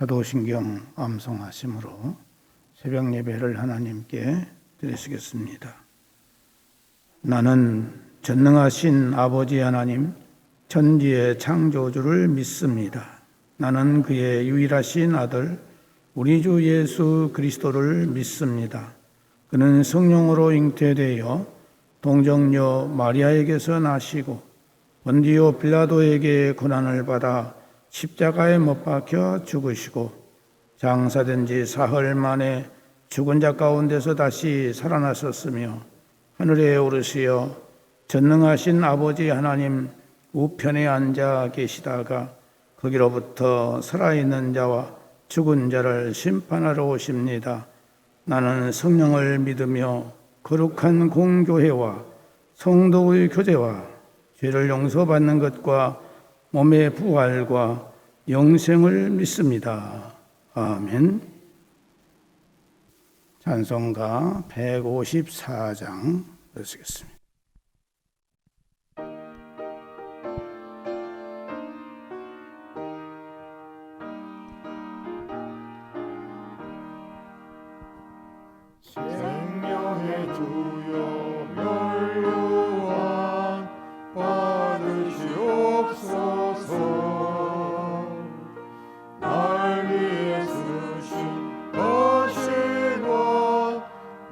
사도신경 암송하심으로 새벽 예배를 하나님께 드리시겠습니다. 나는 전능하신 아버지 하나님, 천지의 창조주를 믿습니다. 나는 그의 유일하신 아들, 우리 주 예수 그리스도를 믿습니다. 그는 성령으로 잉태되어 동정녀 마리아에게서 나시고 본디오 빌라도에게 고난을 받아 십자가에 못 박혀 죽으시고 장사된 지 사흘 만에 죽은 자 가운데서 다시 살아나셨으며 하늘에 오르시어 전능하신 아버지 하나님 우편에 앉아 계시다가 거기로부터 살아있는 자와 죽은 자를 심판하러 오십니다. 나는 성령을 믿으며 거룩한 공교회와 성도의 교제와 죄를 용서받는 것과 몸의 부활과 영생을 믿습니다. 아멘. 찬송가 154장 읽으시겠습니다. 생명의 주여 멸류관 받으시옵소서. 날 위해 쓰신 거시권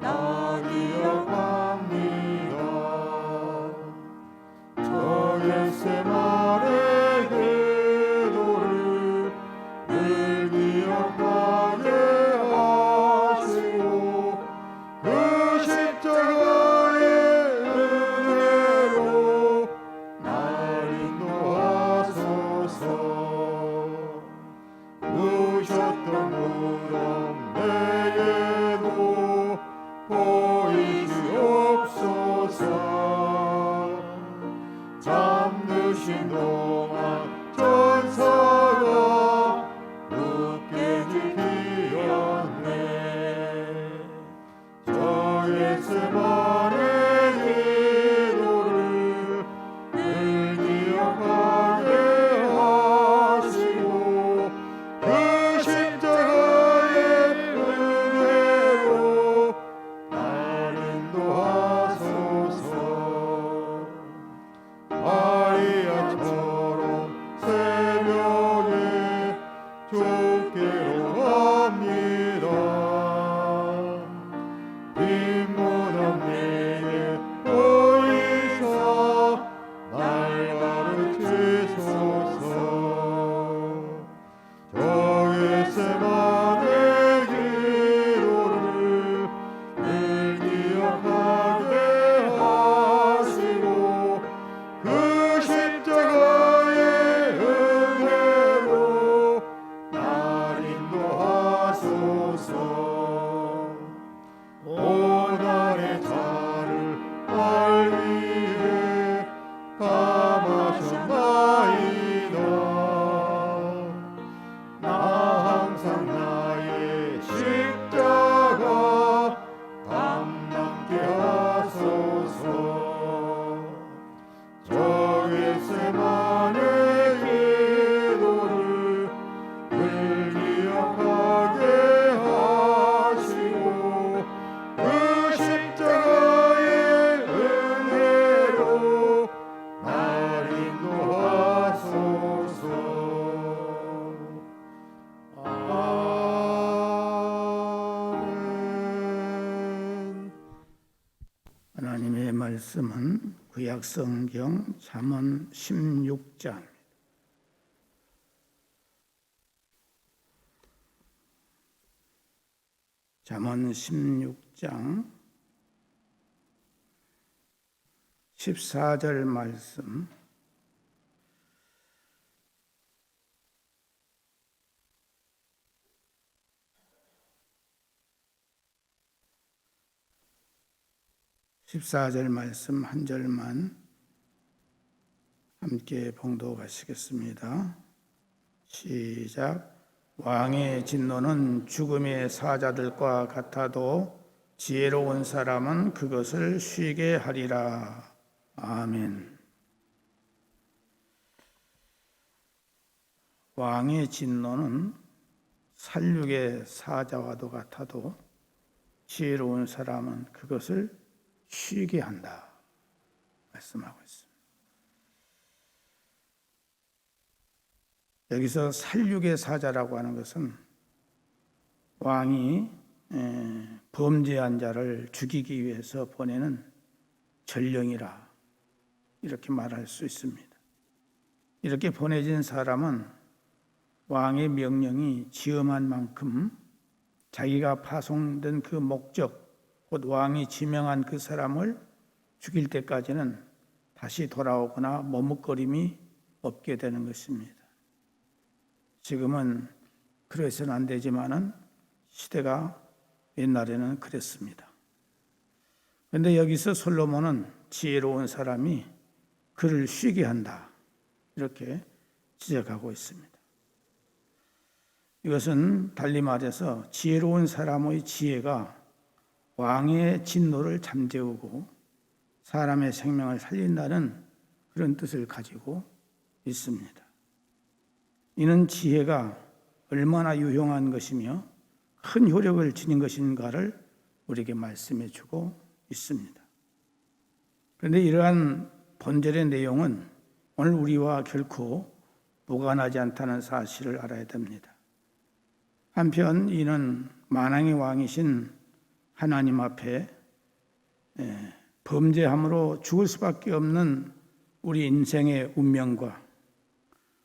나 기억합니다. 저 겟세마네 기도를 늘 기억하게 하시고 그 십자가의 은혜로 날 인도하소서. 우셨던 무덤 내게도 보이시옵소서. 잠드신 동안 전사가 굳게 지키었네. 저 겟세마네 기도를 늘 기억하게 하시고 그 십자가의 은혜로 날 인도하소서. 마리아처럼 새벽에 주께로 갑니다. 빈무덤 내게 보이사 날 가르치소서. 저 겟세마네 기도를 늘 기억하게 하시고 그 십자가의 은혜로 날 인도하소서. 오늘의 자를 날 위해 감하셨나이다. 나 항상 나의 십자가 담당케 하소서. 저 겟세마네 기도를 늘 기억하게 하시고 그 십자가의 은혜로 날 인도하소서. 아멘. 하나님의 말씀은 구약성경 잠언 16장 잠언 16장 14절 말씀, 한 절만 함께 봉독하시겠습니다. 시작. 왕의 진노는 죽음의 사자들과 같아도 지혜로운 사람은 그것을 쉬게 하리라. 아멘. 왕의 진노는 살육의 사자와도 같아도 지혜로운 사람은 그것을 쉬게 한다 말씀하고 있습니다. 여기서 살육의 사자라고 하는 것은 왕이 범죄한 자를 죽이기 위해서 보내는 전령이라 이렇게 말할 수 있습니다. 이렇게 보내진 사람은 왕의 명령이 지엄한 만큼 자기가 파송된 그 목적, 곧 왕이 지명한 그 사람을 죽일 때까지는 다시 돌아오거나 머뭇거림이 없게 되는 것입니다. 지금은 그래서는 안 되지만은 시대가 옛날에는 그랬습니다. 그런데 여기서 솔로몬은 지혜로운 사람이 그를 쉬게 한다 이렇게 지적하고 있습니다. 이것은 달리 말해서 지혜로운 사람의 지혜가 왕의 진노를 잠재우고 사람의 생명을 살린다는 그런 뜻을 가지고 있습니다. 이는 지혜가 얼마나 유용한 것이며 큰 효력을 지닌 것인가를 우리에게 말씀해 주고 있습니다. 그런데 이러한 본절의 내용은 오늘 우리와 결코 무관하지 않다는 사실을 알아야 됩니다. 한편 이는 만왕의 왕이신 하나님 앞에 범죄함으로 죽을 수밖에 없는 우리 인생의 운명과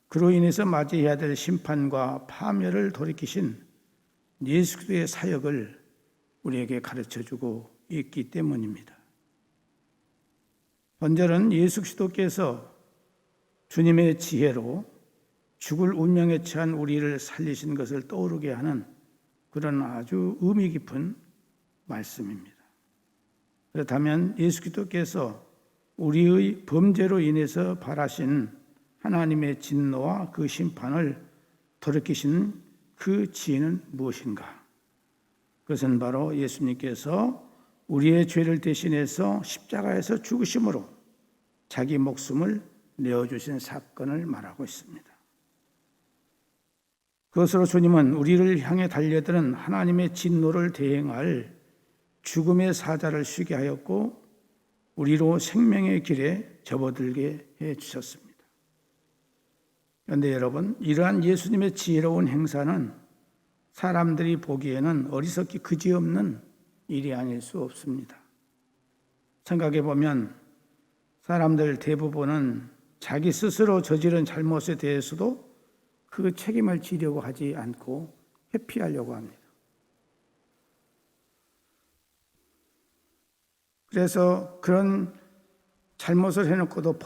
그로 인해서 맞이해야 될 심판과 파멸을 돌이키신 예수 그리스도의 사역을 우리에게 가르쳐주고 있기 때문입니다. 본절은 예수 그리스도께서 주님의 지혜로 죽을 운명에 처한 우리를 살리신 것을 떠오르게 하는 그런 아주 의미 깊은 말씀입니다. 그렇다면 예수 그리스도께서 우리의 범죄로 인해서 발하신 하나님의 진노와 그 심판을 돌이키신 그 지혜는 무엇인가? 그것은 바로 예수님께서 우리의 죄를 대신해서 십자가에서 죽으심으로 자기 목숨을 내어주신 사건을 말하고 있습니다. 그것으로 주님은 우리를 향해 달려드는 하나님의 진노를 대행할 죽음의 사자를 쉬게 하였고 우리로 생명의 길에 접어들게 해주셨습니다. 그런데 여러분, 이러한 예수님의 지혜로운 행사는 사람들이 보기에는 어리석기 그지없는 일이 아닐 수 없습니다. 생각해 보면 사람들 대부분은 자기 스스로 저지른 잘못에 대해서도 그 책임을 지려고 하지 않고 회피하려고 합니다. 그래서 그런 잘못을 해놓고도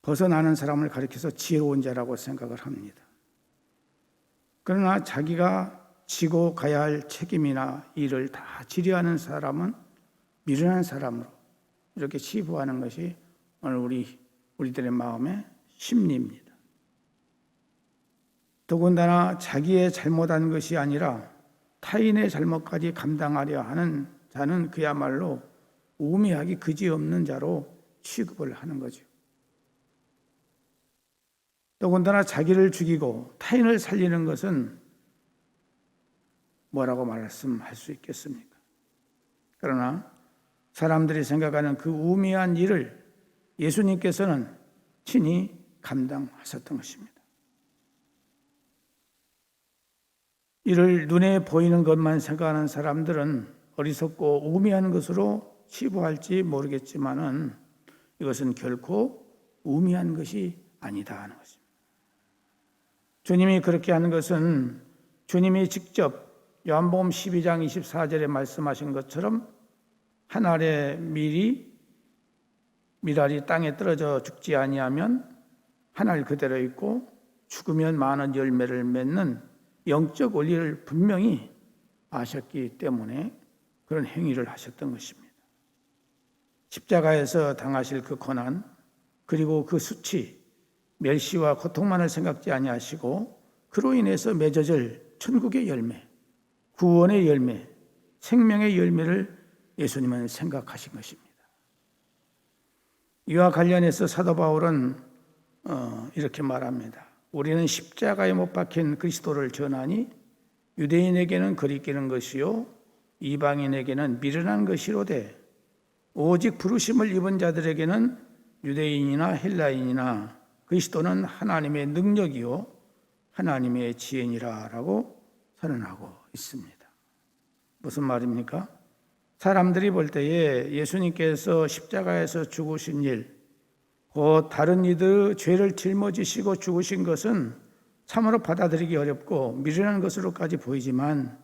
벗어나는 사람을 가리켜서 지혜로운 자라고 생각을 합니다. 그러나 자기가 지고 가야 할 책임이나 일을 다 지려 하는 사람은 미련한 사람으로 이렇게 치부하는 것이 오늘 우리들의 마음의 심리입니다. 더군다나 자기의 잘못한 것이 아니라 타인의 잘못까지 감당하려 하는 자는 그야말로 우매하기 그지없는 자로 취급을 하는 거죠. 더군다나 자기를 죽이고 타인을 살리는 것은 뭐라고 말씀할 수 있겠습니까? 그러나 사람들이 생각하는 그 우매한 일을 예수님께서는 친히 감당하셨던 것입니다. 이를 눈에 보이는 것만 생각하는 사람들은 어리석고 우매한 것으로 치부할지 모르겠지만은 이것은 결코 우매한 것이 아니다 하는 것입니다. 주님이 그렇게 하는 것은 주님이 직접 요한복음 12장 24절에 말씀하신 것처럼 한 알의 밀알이 땅에 떨어져 죽지 아니하면 한 알 그대로 있고 죽으면 많은 열매를 맺는 영적 원리를 분명히 아셨기 때문에 그런 행위를 하셨던 것입니다. 십자가에서 당하실 그 고난 그리고 그 수치 멸시와 고통만을 생각지 아니하시고 그로 인해서 맺어질 천국의 열매, 구원의 열매, 생명의 열매를 예수님은 생각하신 것입니다. 이와 관련해서 사도 바울은 이렇게 말합니다. 우리는 십자가에 못 박힌 그리스도를 전하니 유대인에게는 거리끼는 것이요 이방인에게는 미련한 것이로되 오직 부르심을 입은 자들에게는 유대인이나 헬라인이나 그리스도는 하나님의 능력이요 하나님의 지혜니라라고 선언하고 있습니다. 무슨 말입니까? 사람들이 볼 때에 예수님께서 십자가에서 죽으신 일, 곧 다른 이들 죄를 짊어지시고 죽으신 것은 참으로 받아들이기 어렵고 미련한 것으로까지 보이지만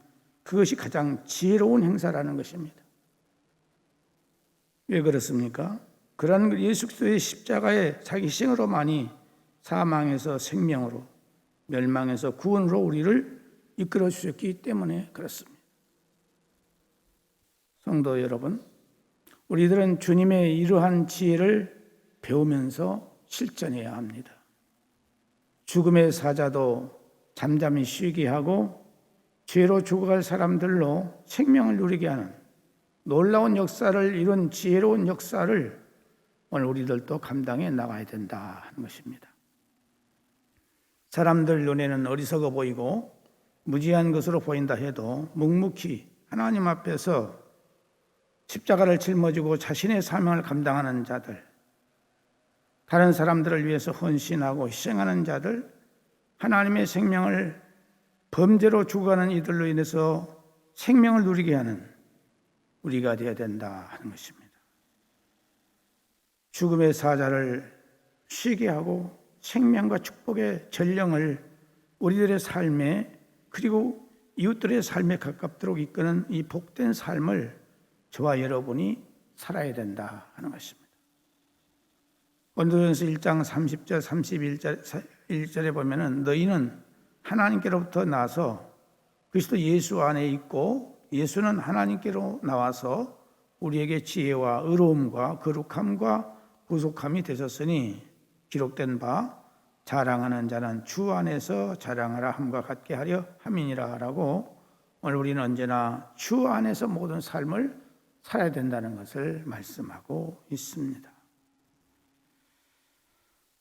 그것이 가장 지혜로운 행사라는 것입니다. 왜 그렇습니까? 그런 예수 그리스도의 십자가의 자기 희생으로만이 사망에서 생명으로, 멸망에서 구원으로 우리를 이끌어 주셨기 때문에 그렇습니다. 성도 여러분, 우리들은 주님의 이러한 지혜를 배우면서 실천해야 합니다. 죽음의 사자도 잠잠히 쉬게 하고 죄로 죽어갈 사람들로 생명을 누리게 하는 놀라운 역사를 이룬 지혜로운 역사를 오늘 우리들도 감당해 나가야 된다 하는 것입니다. 사람들 눈에는 어리석어 보이고 무지한 것으로 보인다 해도 묵묵히 하나님 앞에서 십자가를 짊어지고 자신의 사명을 감당하는 자들, 다른 사람들을 위해서 헌신하고 희생하는 자들, 하나님의 생명을 범죄로 죽어가는 이들로 인해서 생명을 누리게 하는 우리가 되어야 된다 하는 것입니다. 죽음의 사자를 쉬게 하고 생명과 축복의 전령을 우리들의 삶에 그리고 이웃들의 삶에 가깝도록 이끄는 이 복된 삶을 저와 여러분이 살아야 된다 하는 것입니다. 고린도전서 1장 30절 31절에 보면은 너희는 하나님께로부터 나서 그리스도 예수 안에 있고 예수는 하나님께로 나와서 우리에게 지혜와 의로움과 거룩함과 구속함이 되셨으니 기록된 바 자랑하는 자는 주 안에서 자랑하라 함과 같게 하려 함이니라라고 오늘 우리는 언제나 주 안에서 모든 삶을 살아야 된다는 것을 말씀하고 있습니다.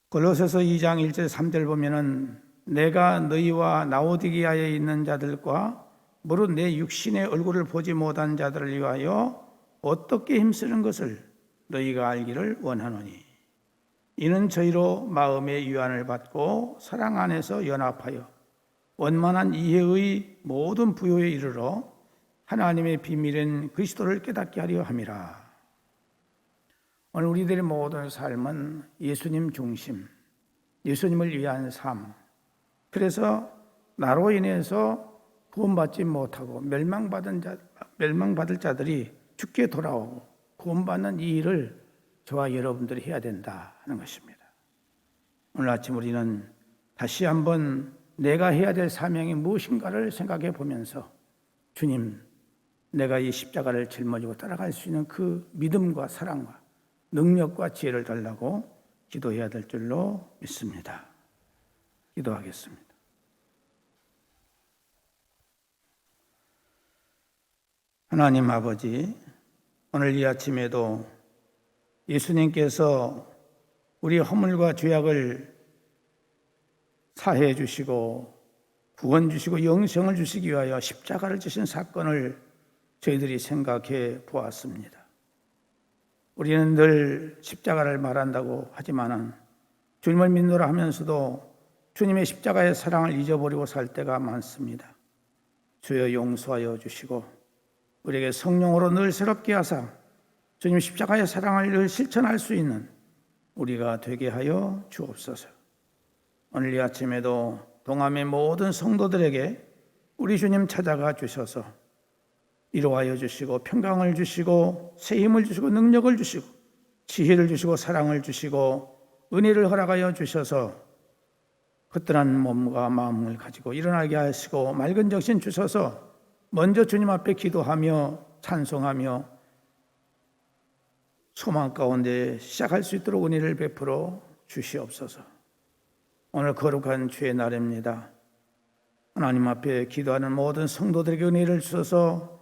골로새서 2장 1절 3절 보면은 내가 너희와 라오디게아에 있는 자들과 무릇 내 육신의 얼굴을 보지 못한 자들을 위하여 어떻게 힘쓰는 것을 너희가 알기를 원하노니 이는 저희로 마음의 유한을 받고 사랑 안에서 연합하여 원만한 이해의 모든 부요에 이르러 하나님의 비밀인 그리스도를 깨닫게 하려 함이라. 오늘 우리들의 모든 삶은 예수님 중심, 예수님을 위한 삶. 그래서 나로 인해서 구원받지 못하고 멸망받을 자들이 죽게 돌아오고 구원받는 이 일을 저와 여러분들이 해야 된다 하는 것입니다. 오늘 아침 우리는 다시 한번 내가 해야 될 사명이 무엇인가를 생각해 보면서 주님, 내가 이 십자가를 짊어지고 따라갈 수 있는 그 믿음과 사랑과 능력과 지혜를 달라고 기도해야 될 줄로 믿습니다. 기도하겠습니다. 하나님 아버지, 오늘 이 아침에도 예수님께서 우리 허물과 죄악을 사해 주시고 구원 주시고 영생을 주시기 위하여 십자가를 지신 사건을 저희들이 생각해 보았습니다. 우리는 늘 십자가를 말한다고 하지만은 주님을 믿노라 하면서도 주님의 십자가의 사랑을 잊어버리고 살 때가 많습니다. 주여 용서하여 주시고 우리에게 성령으로 늘 새롭게 하사 주님 십자가의 사랑을 늘 실천할 수 있는 우리가 되게 하여 주옵소서. 오늘 이 아침에도 동암의 모든 성도들에게 우리 주님 찾아가 주셔서 위로하여 주시고 평강을 주시고 새 힘을 주시고 능력을 주시고 지혜를 주시고 사랑을 주시고 은혜를 허락하여 주셔서 허전한 몸과 마음을 가지고 일어나게 하시고 맑은 정신 주셔서 먼저 주님 앞에 기도하며 찬송하며 소망 가운데 시작할 수 있도록 은혜를 베풀어 주시옵소서. 오늘 거룩한 주의 날입니다. 하나님 앞에 기도하는 모든 성도들에게 은혜를 주셔서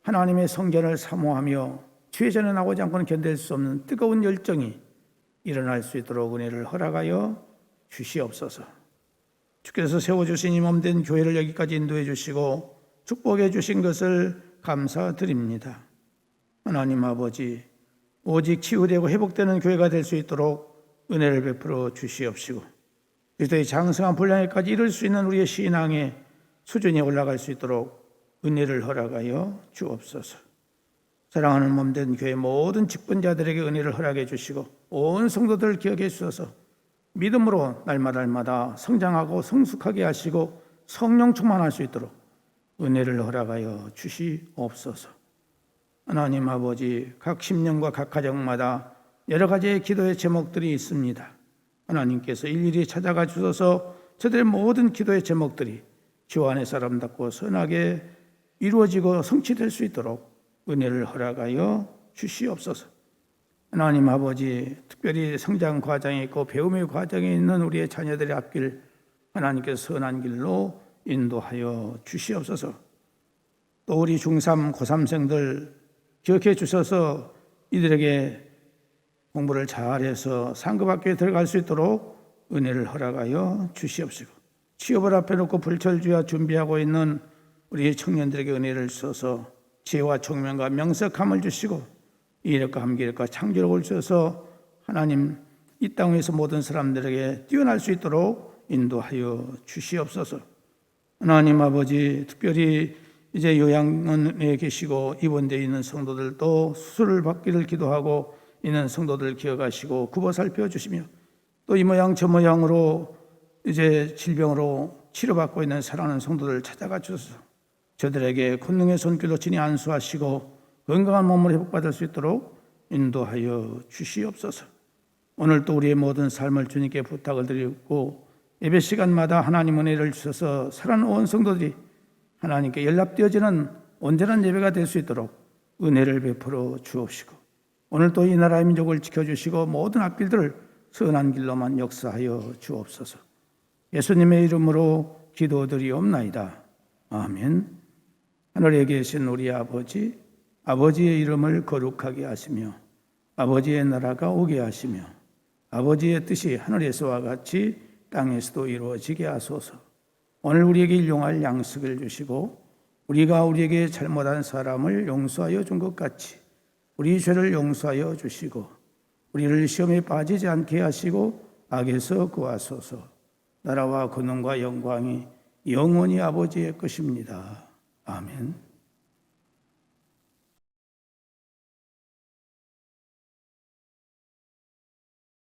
하나님의 성전을 사모하며 주의 전에 나오지 않고는 견딜 수 없는 뜨거운 열정이 일어날 수 있도록 은혜를 허락하여 주시옵소서. 주께서 세워주신 이 몸된 교회를 여기까지 인도해 주시고 축복해 주신 것을 감사드립니다. 하나님 아버지, 오직 치유되고 회복되는 교회가 될 수 있도록 은혜를 베풀어 주시옵시고 그리스도의 장성한 분량에까지 이룰 수 있는 우리의 신앙의 수준이 올라갈 수 있도록 은혜를 허락하여 주옵소서. 사랑하는 몸된 교회 모든 직분자들에게 은혜를 허락해 주시고 온 성도들을 기억해 주셔서 믿음으로 날마다 성장하고 성숙하게 하시고 성령 충만할 수 있도록 은혜를 허락하여 주시옵소서. 하나님 아버지, 각 심령과 각 가정마다 여러 가지의 기도의 제목들이 있습니다. 하나님께서 일일이 찾아가 주셔서 저들의 모든 기도의 제목들이 주 안에서 아름답고 선하게 이루어지고 성취될 수 있도록 은혜를 허락하여 주시옵소서. 하나님 아버지, 특별히 성장 과정에 있고 배움의 과정에 있는 우리의 자녀들의 앞길 하나님께서 선한 길로 인도하여 주시옵소서. 또 우리 중3, 고3생들 기억해 주셔서 이들에게 공부를 잘해서 상급학교에 들어갈 수 있도록 은혜를 허락하여 주시옵시고 취업을 앞에 놓고 불철주야 준비하고 있는 우리 청년들에게 은혜를 주셔서 지혜와 총명과 명석함을 주시고 이력과 함기력과 창조력을 주셔서 하나님 이 땅에서 모든 사람들에게 뛰어날 수 있도록 인도하여 주시옵소서. 하나님 아버지, 특별히 이제 요양원에 계시고 입원되어 있는 성도들도 수술을 받기를 기도하고 있는 성도들 기억하시고 굽어 살펴주시며 또 이 모양 저 모양으로 이제 질병으로 치료받고 있는 사랑하는 성도들 찾아가 주셔서 저들에게 권능의 손길로 친히 안수하시고 건강한 몸을 회복받을 수 있도록 인도하여 주시옵소서. 오늘 또 우리의 모든 삶을 주님께 부탁을 드리고 예배 시간마다 하나님 은혜를 주셔서 살아난 온 성도들이 하나님께 연락되어지는 온전한 예배가 될 수 있도록 은혜를 베풀어 주옵시고 오늘 또 이 나라의 민족을 지켜주시고 모든 앞길들을 선한 길로만 역사하여 주옵소서. 예수님의 이름으로 기도드리옵나이다. 아멘. 하늘에 계신 우리 아버지, 아버지의 이름을 거룩하게 하시며 아버지의 나라가 오게 하시며 아버지의 뜻이 하늘에서와 같이 땅에서도 이루어지게 하소서. 오늘 우리에게 일용할 양식을 주시고 우리가 우리에게 잘못한 사람을 용서하여 준 것 같이 우리 죄를 용서하여 주시고 우리를 시험에 빠지지 않게 하시고 악에서 구하소서. 나라와 권능과 영광이 영원히 아버지의 것입니다. 아멘.